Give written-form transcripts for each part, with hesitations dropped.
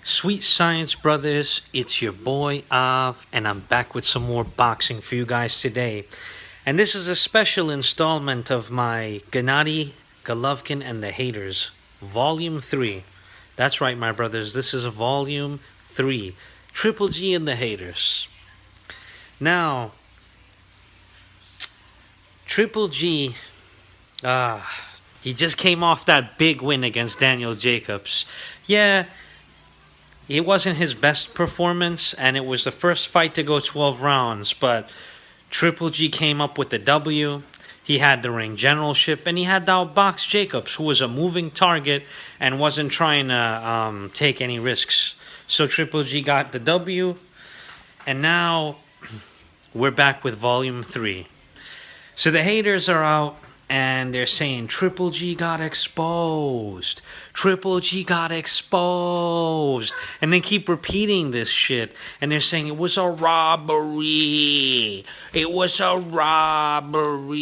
Sweet Science Brothers, it's your boy Av, and I'm back with some more boxing for you guys today. And this is a special installment of my Gennady Golovkin and the Haters, Volume 3. That's right, my brothers, this is a Volume 3. Triple G and the Haters. Now, Triple G, he just came off that big win against Daniel Jacobs. Yeah, it wasn't his best performance, and it was the first fight to go 12 rounds, but Triple G came up with the W. He had the ring generalship, and he had to outbox Jacobs, who was a moving target and wasn't trying to take any risks. So Triple G got the W, and now we're back with Volume 3. So the haters are out, and they're saying Triple G got exposed. Triple G got exposed. And they keep repeating this shit. And they're saying it was a robbery. It was a robbery.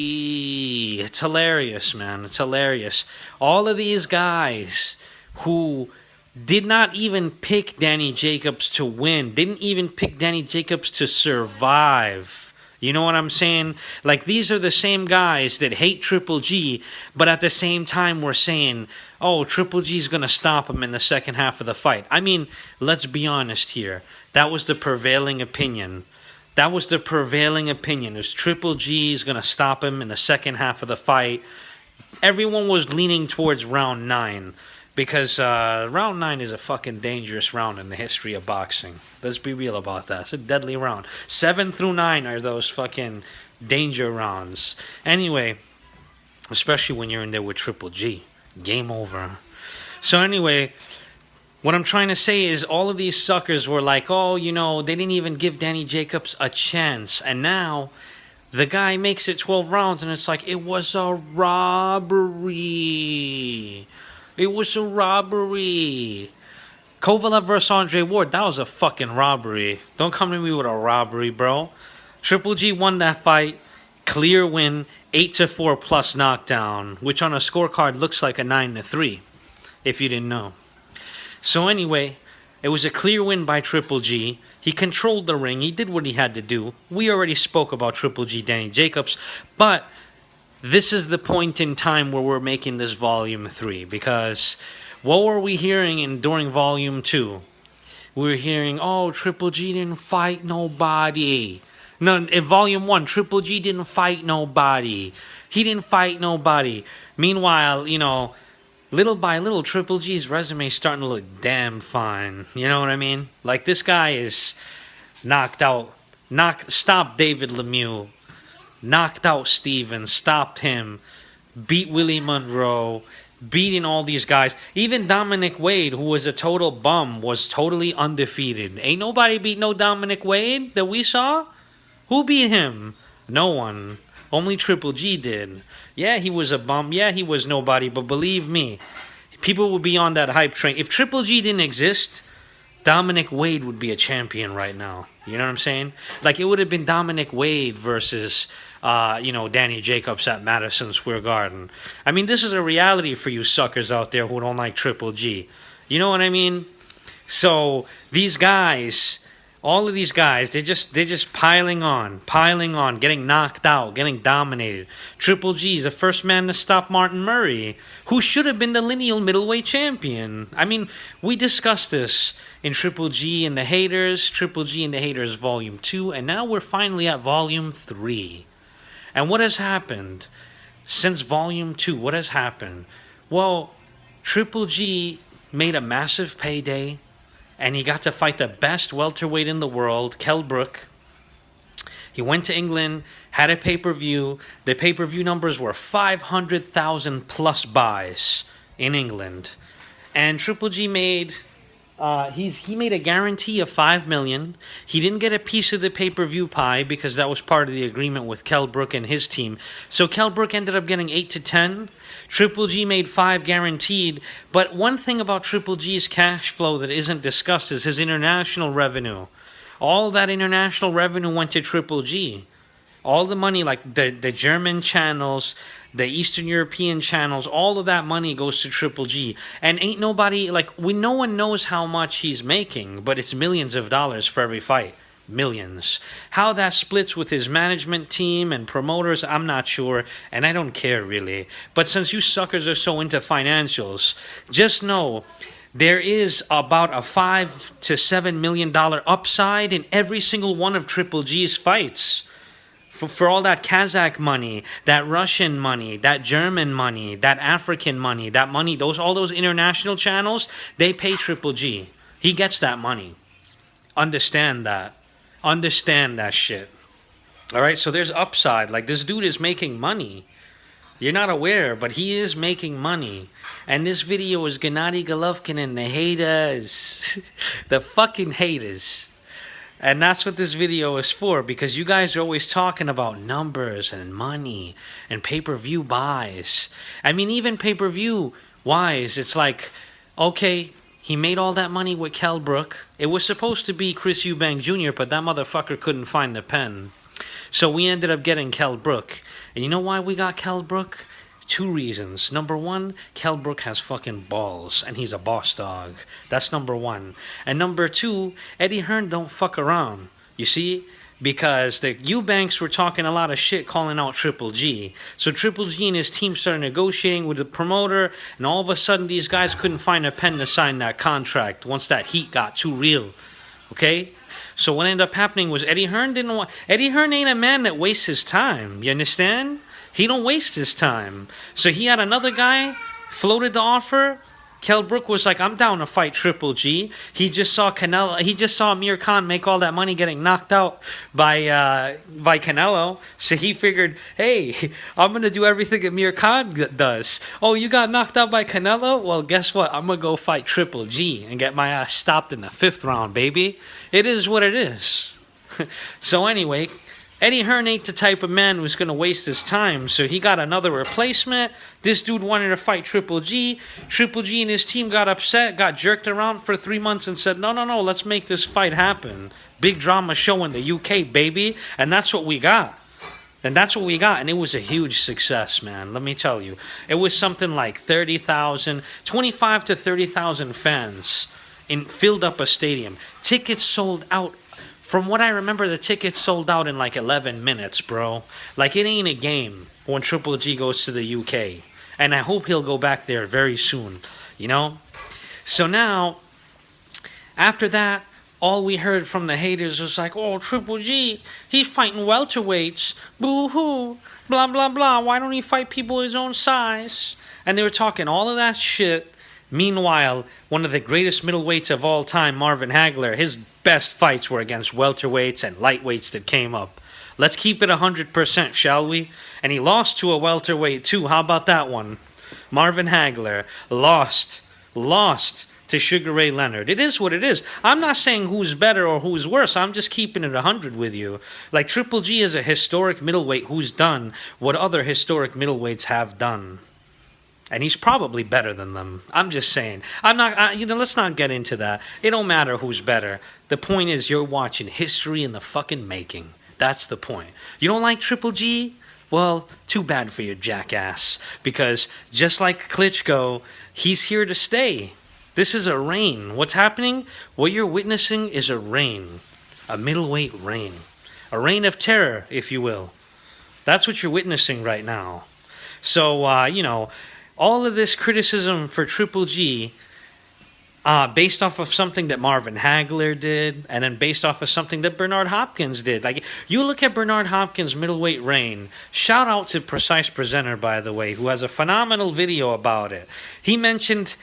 It's hilarious, man. It's hilarious. All of these guys who did not even pick Danny Jacobs to win, didn't even pick Danny Jacobs to survive. You know what I'm saying? Like, these are the same guys that hate Triple G, but at the same time we're saying, oh, Triple G's going to stop him in the second half of the fight. I mean, let's be honest here. That was the prevailing opinion. That was the prevailing opinion. It was Triple G's going to stop him in the second half of the fight. Everyone was leaning towards round 9. Because round 9 is a fucking dangerous round in the history of boxing. Let's be real about that. It's a deadly round. 7 through 9 are those fucking danger rounds. Anyway, especially when you're in there with Triple G. Game over. So anyway, what I'm trying to say is all of these suckers were like, oh, you know, they didn't even give Danny Jacobs a chance. And now the guy makes it 12 rounds and it's like, it was a robbery. It was a robbery. Kovalev versus Andre Ward, that was a fucking robbery. Don't come to me with a robbery, bro. Triple G won that fight. Clear win. 8-4 plus knockdown. Which on a scorecard looks like a 9-3. If you didn't know. So anyway, it was a clear win by Triple G. He controlled the ring. He did what he had to do. We already spoke about Triple G, Danny Jacobs. But this is the point in time where we're making this Volume 3, because what were we hearing during Volume 2? We were hearing, oh, Triple G didn't fight nobody. No, in Volume 1, Triple G didn't fight nobody. He didn't fight nobody. Meanwhile, you know, little by little, Triple G's resume is starting to look damn fine. You know what I mean? Like, this guy is knocked out. Stopped David Lemieux. Knocked out Stevens, stopped him, beat Willie Monroe, beating all these guys. Even Dominic Wade, who was a total bum, was totally undefeated. Ain't nobody beat no Dominic Wade that we saw. Who beat him? No one. Only Triple G did. Yeah, he was a bum. Yeah, he was nobody. But believe me, people will be on that hype train. If Triple G didn't exist, Dominic Wade would be a champion right now. You know what I'm saying? Like, it would have been Dominic Wade versus, Danny Jacobs at Madison Square Garden. I mean, this is a reality for you suckers out there who don't like Triple G. You know what I mean? So, these guys, all of these guys, they're just piling on, getting knocked out, getting dominated. Triple G is the first man to stop Martin Murray, who should have been the lineal middleweight champion. I mean, we discussed this in Triple G and the Haters, Triple G and the Haters Volume 2, and now we're finally at Volume 3. And what has happened since Volume 2? What has happened? Well, Triple G made a massive payday, and he got to fight the best welterweight in the world, Kell Brook. He went to England, had a pay-per-view. The pay-per-view numbers were 500,000 plus buys in England. And Triple G made he made a guarantee of $5 million. He didn't get a piece of the pay-per-view pie because that was part of the agreement with Kell Brook and his team. So Kell Brook ended up getting 8 to 10. Triple G made 5 guaranteed. But one thing about Triple G's cash flow that isn't discussed is his international revenue. All that international revenue went to Triple G. All the money, like the German channels, the Eastern European channels, all of that money goes to Triple G. And ain't nobody, like, no one knows how much he's making, but it's millions of dollars for every fight. Millions. How that splits with his management team and promoters, I'm not sure, and I don't care really. But since you suckers are so into financials, just know there is about a $5 to $7 million upside in every single one of Triple G's fights. For all that Kazakh money, that Russian money, that German money, that African money, that money, all those international channels, they pay Triple G. He gets that money. Understand that. Understand that shit. All right, so there's upside. Like, this dude is making money. You're not aware, but he is making money. And this video is Gennady Golovkin and the haters. The fucking haters. And that's what this video is for, because you guys are always talking about numbers and money and pay-per-view buys. I mean, even pay-per-view wise, it's like, okay, he made all that money with Kell Brook. It was supposed to be Chris Eubank Jr., but that motherfucker couldn't find the pen. So we ended up getting Kell Brook. And you know why we got Kell Brook? 2 reasons. Number 1, Kell Brook has fucking balls, and he's a boss dog. That's number 1. And number 2, Eddie Hearn don't fuck around. You see? Because the Eubanks were talking a lot of shit calling out Triple G. So Triple G and his team started negotiating with the promoter, and all of a sudden these guys couldn't find a pen to sign that contract once that heat got too real. Okay? So what ended up happening was Eddie Hearn ain't a man that wastes his time. You understand? He don't waste his time. So he had another guy, floated the offer. Kell Brook was like, I'm down to fight Triple G. He just saw Amir Khan make all that money getting knocked out by Canelo. So he figured, hey, I'm going to do everything Amir Khan does. Oh, you got knocked out by Canelo? Well, guess what? I'm going to go fight Triple G and get my ass stopped in the 5th round, baby. It is what it is. So anyway, Eddie Hearn ain't the type of man who's going to waste his time, so he got another replacement. This dude wanted to fight Triple G. Triple G and his team got upset, got jerked around for 3 months and said, no, let's make this fight happen. Big drama show in the UK, baby. And that's what we got. And it was a huge success, man. Let me tell you. It was something like 25 to 30,000 fans filled up a stadium. Tickets sold out. From what I remember, the tickets sold out in like 11 minutes, bro. Like, it ain't a game when Triple G goes to the UK. And I hope he'll go back there very soon, you know? So now, after that, all we heard from the haters was like, oh, Triple G, he's fighting welterweights. Boo-hoo. Blah, blah, blah. Why don't he fight people his own size? And they were talking all of that shit. Meanwhile, one of the greatest middleweights of all time, Marvin Hagler, his best fights were against welterweights and lightweights that came up. Let's keep it 100%, shall we? And he lost to a welterweight too. How about that one? Marvin Hagler lost to Sugar Ray Leonard. It is what it is. I'm not saying who's better or who's worse. I'm just keeping it 100 with you. Like, Triple G is a historic middleweight who's done what other historic middleweights have done. And he's probably better than them. I'm just saying. Let's not get into that. It don't matter who's better. The point is, you're watching history in the fucking making. That's the point. You don't like Triple G? Well, too bad for you, jackass. Because just like Klitschko, he's here to stay. This is a reign. What's happening? What you're witnessing is a reign. A middleweight reign. A reign of terror, if you will. That's what you're witnessing right now. So, all of this criticism for Triple G, based off of something that Marvin Hagler did, and then based off of something that Bernard Hopkins did. Like, you look at Bernard Hopkins' middleweight reign. Shout out to Precise Presenter, by the way, who has a phenomenal video about it. He mentioned,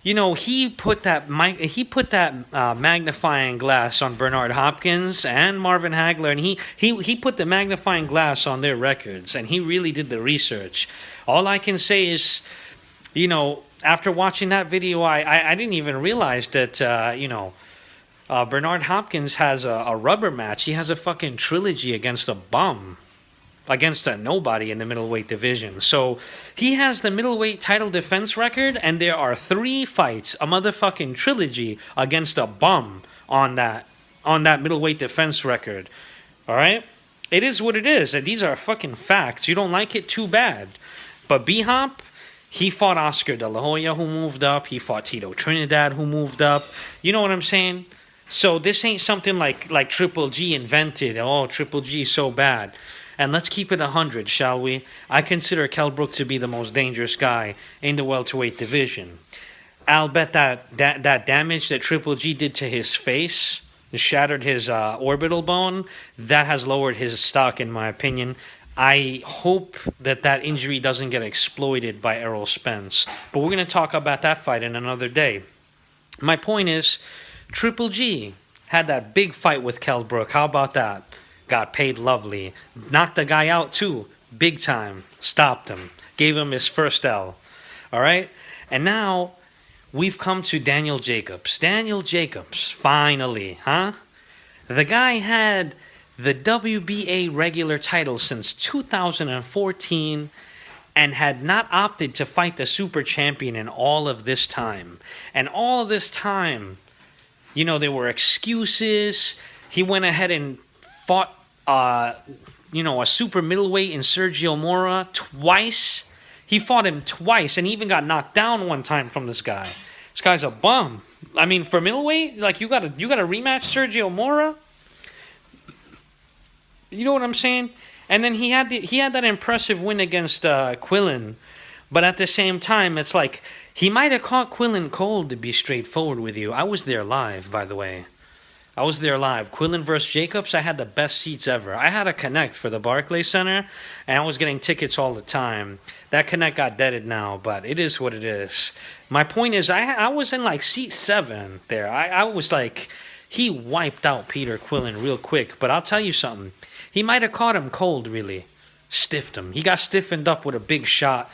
he put that magnifying glass on Bernard Hopkins and Marvin Hagler, and he put the magnifying glass on their records, and he really did the research. All I can say is, after watching that video, I didn't even realize that, Bernard Hopkins has a rubber match. He has a fucking trilogy against a bum. Against a nobody in the middleweight division. So he has the middleweight title defense record, and there are 3 fights, a motherfucking trilogy against a bum on that middleweight defense record. All right? It is what it is. And these are fucking facts. You don't like it, too bad. But B-Hop, he fought Oscar De La Hoya, who moved up. He fought Tito Trinidad, who moved up. You know what I'm saying? So this ain't something like Triple G invented. Oh, Triple G so bad. And let's keep it 100, shall we? I consider Kell Brook to be the most dangerous guy in the welterweight division. I'll bet that damage that Triple G did to his face, shattered his orbital bone, that has lowered his stock, in my opinion. I hope that injury doesn't get exploited by Errol Spence. But we're going to talk about that fight in another day. My point is, Triple G had that big fight with Kell Brook. How about that? Got paid lovely. Knocked the guy out too. Big time. Stopped him. Gave him his first L. Alright? And now we've come to Daniel Jacobs. Daniel Jacobs, finally, huh? The guy had the WBA regular title since 2014 and had not opted to fight the super champion in all of this time. And all of this time, you know, there were excuses. He went ahead and fought, a super middleweight in Sergio Mora twice. He fought him twice and even got knocked down one time from this guy. This guy's a bum. I mean, for middleweight, like you gotta rematch Sergio Mora. You know what I'm saying? And then he had that impressive win against Quillen, but at the same time, it's like he might have caught Quillen cold. To be straightforward with you, I was there live, by the way. I was there live. Quillen versus Jacobs, I had the best seats ever. I had a Connect for the Barclays Center, and I was getting tickets all the time. That Connect got deaded now, but it is what it is. My point is, I was in like seat 7 there. I was like, he wiped out Peter Quillen real quick. But I'll tell you something. He might have caught him cold, really. Stiffed him. He got stiffened up with a big shot.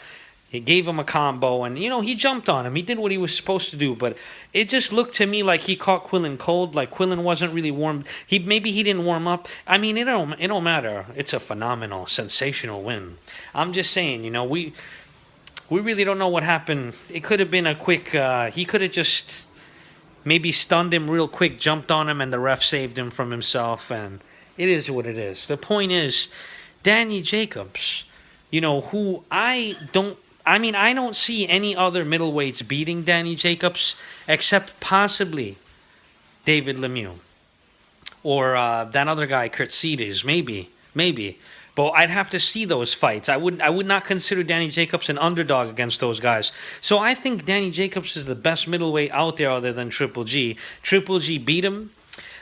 He gave him a combo, and, he jumped on him. He did what he was supposed to do, but it just looked to me like he caught Quillen cold, like Quillen wasn't really warm. Maybe he didn't warm up. I mean, it don't matter. It's a phenomenal, sensational win. I'm just saying, we really don't know what happened. It could have been a quick, he could have just maybe stunned him real quick, jumped on him, and the ref saved him from himself, and it is what it is. The point is, Danny Jacobs, who I don't see any other middleweights beating Danny Jacobs except possibly David Lemieux or that other guy, Kurtzides, maybe. But I'd have to see those fights. I would not consider Danny Jacobs an underdog against those guys. So I think Danny Jacobs is the best middleweight out there other than Triple G. Triple G beat him,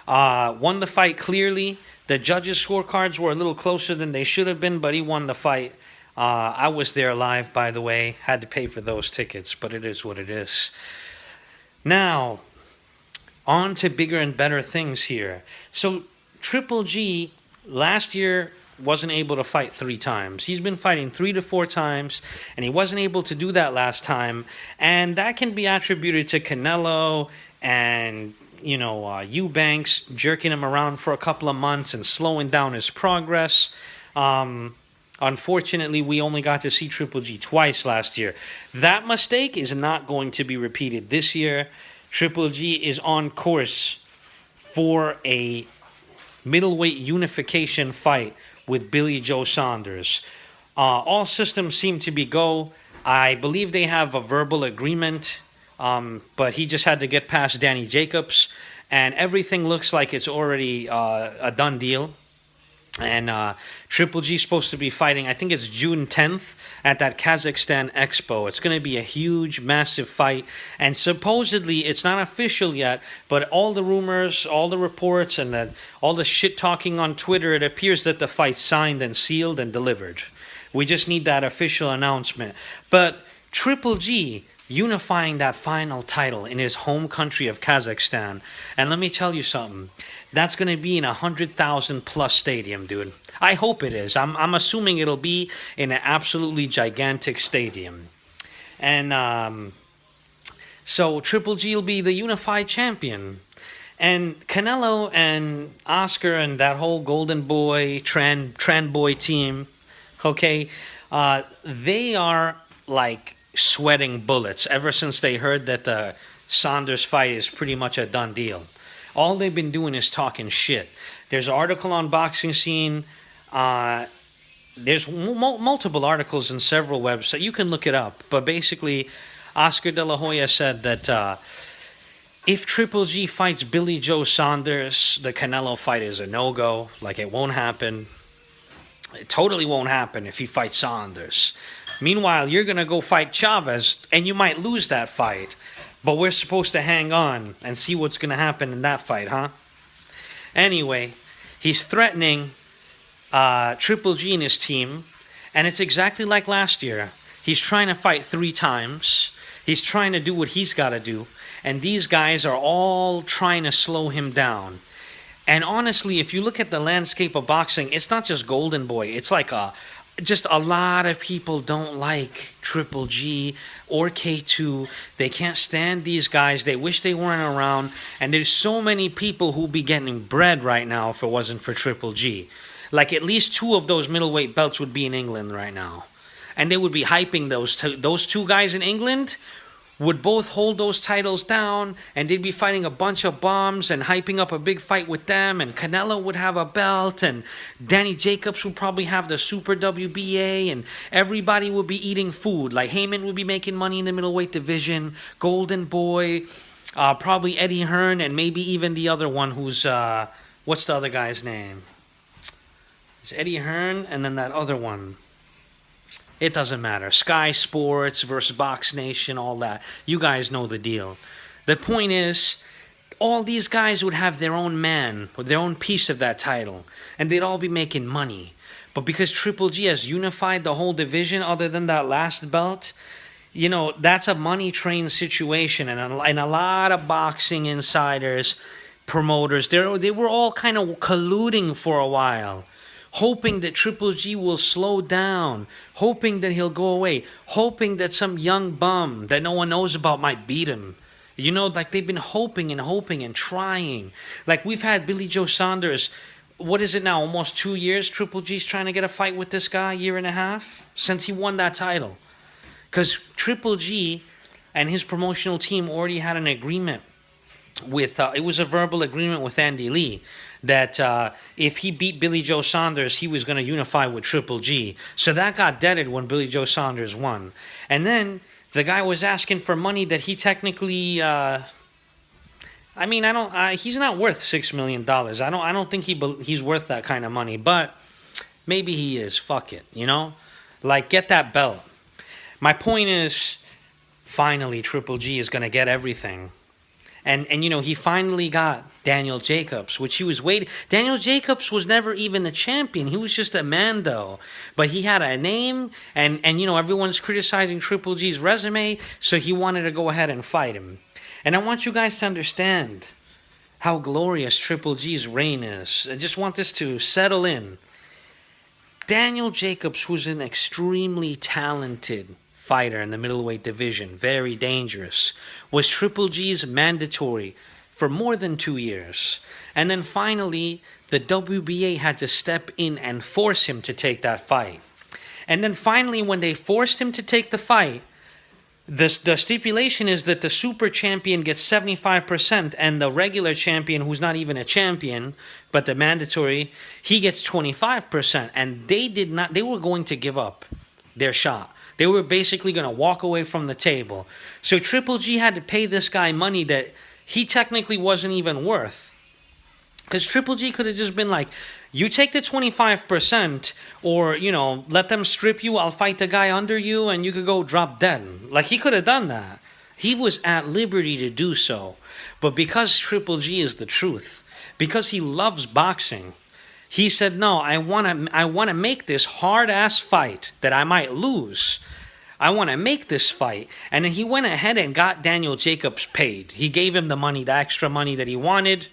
won the fight clearly. The judges' scorecards were a little closer than they should have been, but he won the fight. I was there live, by the way. Had to pay for those tickets, but it is what it is. Now, on to bigger and better things here. So, Triple G last year wasn't able to fight 3 times. He's been fighting 3 to 4 times, and he wasn't able to do that last time. And that can be attributed to Canelo and Eubanks jerking him around for a couple of months and slowing down his progress. Unfortunately, we only got to see Triple G twice last year. That mistake is not going to be repeated this year. Triple G is on course for a middleweight unification fight with Billy Joe Saunders. All systems seem to be go. I believe they have a verbal agreement, but he just had to get past Danny Jacobs, and everything looks like it's already a done deal. And Triple G is supposed to be fighting, I think it's June 10th, at that Kazakhstan Expo. It's going to be a huge, massive fight. And supposedly, it's not official yet, but all the rumors, all the reports, and all the shit talking on Twitter, it appears that the fight's signed and sealed and delivered. We just need that official announcement. But Triple G unifying that final title in his home country of Kazakhstan. And let me tell you something. That's going to be in 100,000 plus stadium, dude. I hope it is. I'm assuming it'll be in an absolutely gigantic stadium. And so Triple G will be the unified champion. And Canelo and Oscar and that whole Golden Boy, Tran Boy team, okay, they are like sweating bullets ever since they heard that the Saunders fight is pretty much a done deal. All they've been doing is talking shit. There's an article on Boxing Scene. There's multiple articles in several websites. You can look it up. But basically, Oscar De La Hoya said that if Triple G fights Billy Joe Saunders, the Canelo fight is a no-go. Like, it won't happen. It totally won't happen if he fights Saunders. Meanwhile, you're going to go fight Chavez, and you might lose that fight. But we're supposed to hang on and see what's going to happen in that fight, huh? Anyway, he's threatening Triple G and his team, and it's exactly like last year. He's trying to fight 3 times. He's trying to do what he's got to do, and these guys are all trying to slow him down. And honestly, if you look at the landscape of boxing, it's not just Golden Boy. It's like just a lot of people don't like Triple G or K2. They can't stand these guys. They wish they weren't around. And there's so many people who'll be getting bread right now if it wasn't for Triple G. Like, at least 2 of those middleweight belts would be in England right now. And they would be hyping those two guys in England would both hold those titles down, and they'd be fighting a bunch of bombs and hyping up a big fight with them, and Canelo would have a belt, and Danny Jacobs would probably have the Super WBA, and everybody would be eating food. Like, Heyman would be making money in the middleweight division, Golden Boy, probably Eddie Hearn, and maybe even the other one who's, what's the other guy's name? It's Eddie Hearn, and then that other one. It doesn't matter. Sky Sports versus Box Nation, all that. You guys know the deal. The point is, all these guys would have their own man, or their own piece of that title, and they'd all be making money. But because Triple G has unified the whole division other than that last belt, you know, that's a money train situation. And a lot of boxing insiders, promoters, they were all kind of colluding for a while, hoping that Triple G will slow down, hoping that he'll go away, hoping that some young bum that no one knows about might beat him. You know, like, they've been hoping and trying. Like, we've had Billy Joe Saunders, what is it now, almost 2 years Triple G's trying to get a fight with this guy, 1.5 years, since he won that title. Because Triple G and his promotional team already had an agreement with, it was a verbal agreement with Andy Lee, that if he beat Billy Joe Saunders, he was going to unify with Triple G. So that got deaded when Billy Joe Saunders won. And then the guy was asking for money that he technically, he's not worth $6 million. I don't think he's worth that kind of money, but maybe he is. Fuck it, you know? Like, get that belt. My point is, finally, Triple G is going to get everything. And you know, he finally got Daniel Jacobs, which he was waiting. Daniel Jacobs was never even a champion. He was just a man, though. But he had a name, and you know, everyone's criticizing Triple G's resume, so he wanted to go ahead and fight him. And I want you guys to understand how glorious Triple G's reign is. I just want this to settle in. Daniel Jacobs, who's an extremely talented fighter in the middleweight division, very dangerous, was Triple G's mandatory for more than 2 years. And then finally, the WBA had to step in and force him to take that fight. And then finally, when they forced him to take the fight, the stipulation is that the super champion gets 75%, and the regular champion, who's not even a champion, but the mandatory, he gets 25%. And they were going to give up their shot. They were basically going to walk away from the table. So Triple G had to pay this guy money that he technically wasn't even worth. Because Triple G could have just been like, you take the 25%, or, you know, let them strip you, I'll fight the guy under you, and you could go drop dead. Like, he could have done that. He was at liberty to do so. But because Triple G is the truth, because he loves boxing, he said, no, I want to make this hard-ass fight that I might lose. I want to make this fight. And then he went ahead and got Daniel Jacobs paid. He gave him the money, the extra money that he wanted,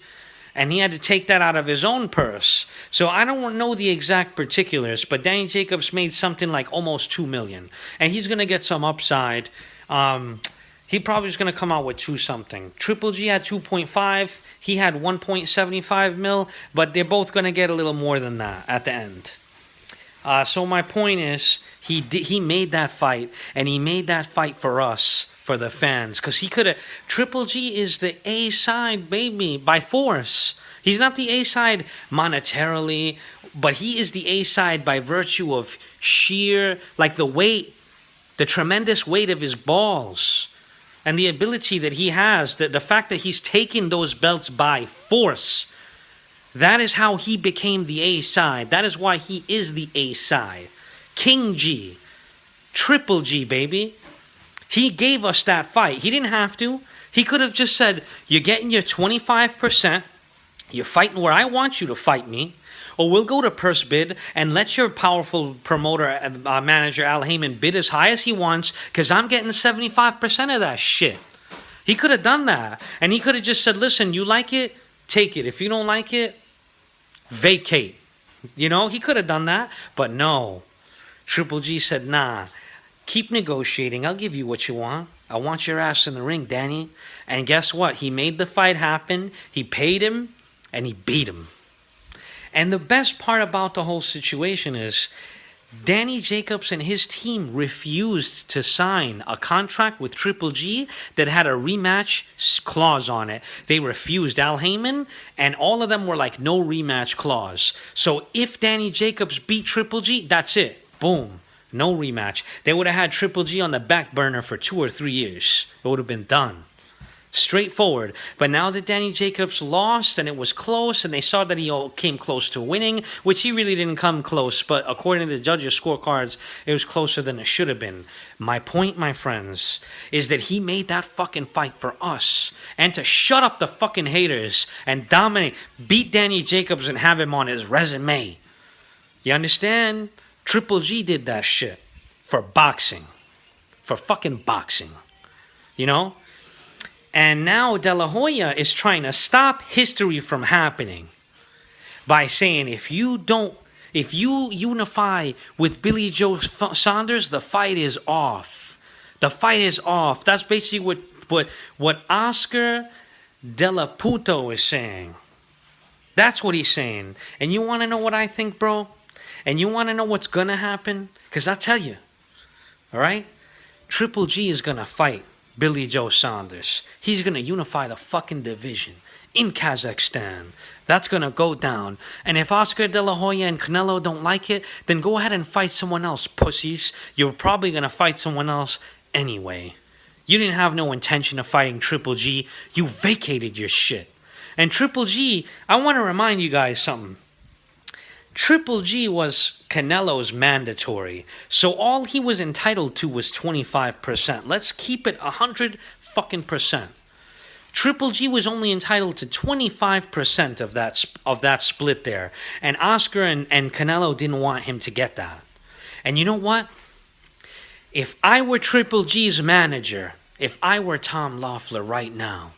and he had to take that out of his own purse. So I don't know the exact particulars, but Daniel Jacobs made something like almost $2 million. And he's going to get some upside. He probably is going to come out with 2 something. Triple G had 2.5. He had 1.75 mil, but they're both going to get a little more than that at the end. So my point is, he made that fight, and he made that fight for us, for the fans, because he could have. Triple G is the A side, baby, by force. He's not the A side monetarily, But he is the A side by virtue of sheer, like the weight, the tremendous weight of his balls, and the ability that he has, the fact that he's taken those belts by force. That is how he became the A side. That is why he is the A side. King G, Triple G, baby. He gave us that fight. He didn't have to. He could have just said, you're getting your 25%. You're fighting where I want you to fight me. Or we'll go to purse bid and let your powerful promoter, manager, Al Heyman, bid as high as he wants because I'm getting 75% of that shit. He could have done that. And he could have just said, listen, you like it? Take it. If you don't like it, vacate. You know, he could have done that. But no. Triple G said, nah, keep negotiating. I'll give you what you want. I want your ass in the ring, Danny. And guess what? He made the fight happen. He paid him and he beat him. And the best part about the whole situation is Danny Jacobs and his team refused to sign a contract with Triple G that had a rematch clause on it. They refused. Al Heyman and all of them were like, no rematch clause. So if Danny Jacobs beat Triple G, that's it. Boom. No rematch. They would have had Triple G on the back burner for 2 or 3 years. It would have been done. Straightforward. But now that Danny Jacobs lost and it was close and they saw that he came close to winning, which he really didn't come close, but according to the judges' scorecards, it was closer than it should have been. My point, my friends, is that he made that fucking fight for us. And to shut up the fucking haters and dominate, beat Danny Jacobs and have him on his resume. You understand? Triple G did that shit for boxing. For fucking boxing. You know? And now De La Hoya is trying to stop history from happening by saying if you unify with Billy Joe Saunders, the fight is off. The fight is off. That's basically what Oscar De La Puto is saying. That's what he's saying. And you want to know what I think, bro? And you want to know what's going to happen? Because I'll tell you. All right? Triple G is going to fight Billy Joe Saunders. He's going to unify the fucking division in Kazakhstan. That's going to go down. And if Oscar De La Hoya and Canelo don't like it, then go ahead and fight someone else, pussies. You're probably going to fight someone else anyway. You didn't have no intention of fighting Triple G. You vacated your shit. And Triple G, I want to remind you guys something. Triple G was Canelo's mandatory. So all he was entitled to was 25%. Let's keep it 100 fucking percent. Triple G was only entitled to 25% of that split there. And Oscar and Canelo didn't want him to get that. And you know what? If I were Triple G's manager, if I were Tom Loeffler right now,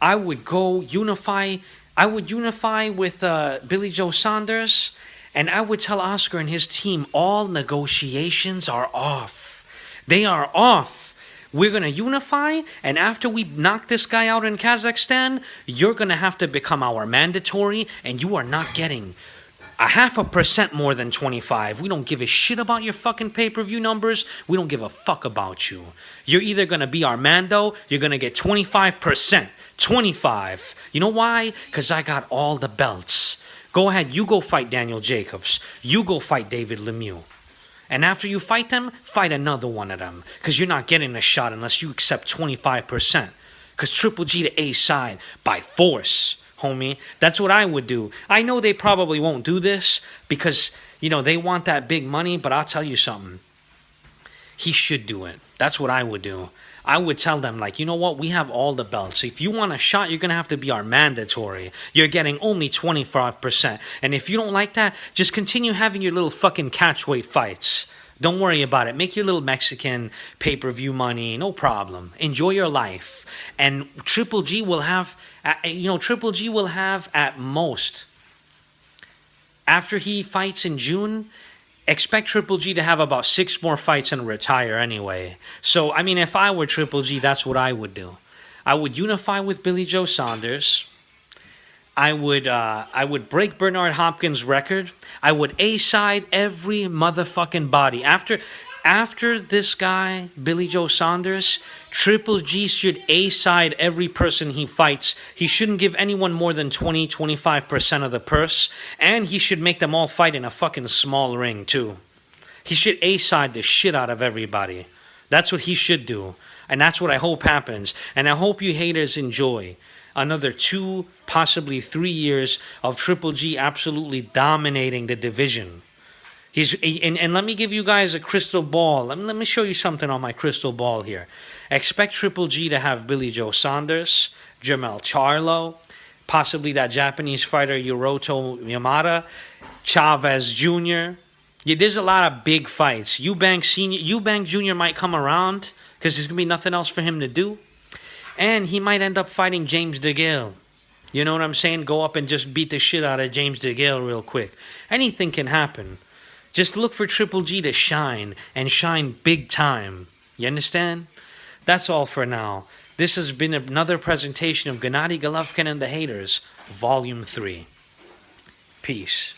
I would go unify. I would unify with Billy Joe Saunders, and I would tell Oscar and his team all negotiations are off. They are off. We're going to unify, and after we knock this guy out in Kazakhstan, you're going to have to become our mandatory, and you are not getting 0.5% more than 25. We don't give a shit about your fucking pay-per-view numbers. We don't give a fuck about you. You're either going to be our Mando, you're going to get 25%. 25. You know why? Because I got all the belts. Go ahead, you go fight Daniel Jacobs. You go fight David Lemieux. And after you fight them, fight another one of them. Because you're not getting a shot unless you accept 25%. Because Triple G to A side by force, homie. That's what I would do. I know they probably won't do this because, you know, they want that big money. But I'll tell you something. He should do it. That's what I would do. I would tell them, like, you know what? We have all the belts. If you want a shot, you're going to have to be our mandatory. You're getting only 25%. And if you don't like that, just continue having your little fucking catchweight fights. Don't worry about it. Make your little Mexican pay-per-view money. No problem. Enjoy your life. And Triple G will have, Triple G will have at most, after he fights in June, expect Triple G to have about 6 more fights and retire anyway. So, I mean, if I were Triple G, that's what I would do. I would unify with Billy Joe Saunders. I would break Bernard Hopkins' record. I would A-side every motherfucking body. After After this guy, Billy Joe Saunders, Triple G should A-side every person he fights. He shouldn't give anyone more than 20-25% of the purse. And he should make them all fight in a fucking small ring, too. He should A-side the shit out of everybody. That's what he should do. And that's what I hope happens. And I hope you haters enjoy another 2, possibly 3 years of Triple G absolutely dominating the division. And let me give you guys a crystal ball. Let me show you something on my crystal ball here. Expect Triple G to have Billy Joe Saunders, Jermell Charlo, possibly that Japanese fighter Hiroto Yamada, Chavez Jr. Yeah, there's a lot of big fights. Eubank Jr. might come around because there's going to be nothing else for him to do. And he might end up fighting James DeGale. You know what I'm saying? Go up and just beat the shit out of James DeGale real quick. Anything can happen. Just look for Triple G to shine, and shine big time. You understand? That's all for now. This has been another presentation of Gennady Golovkin and the Haters, Volume 3. Peace.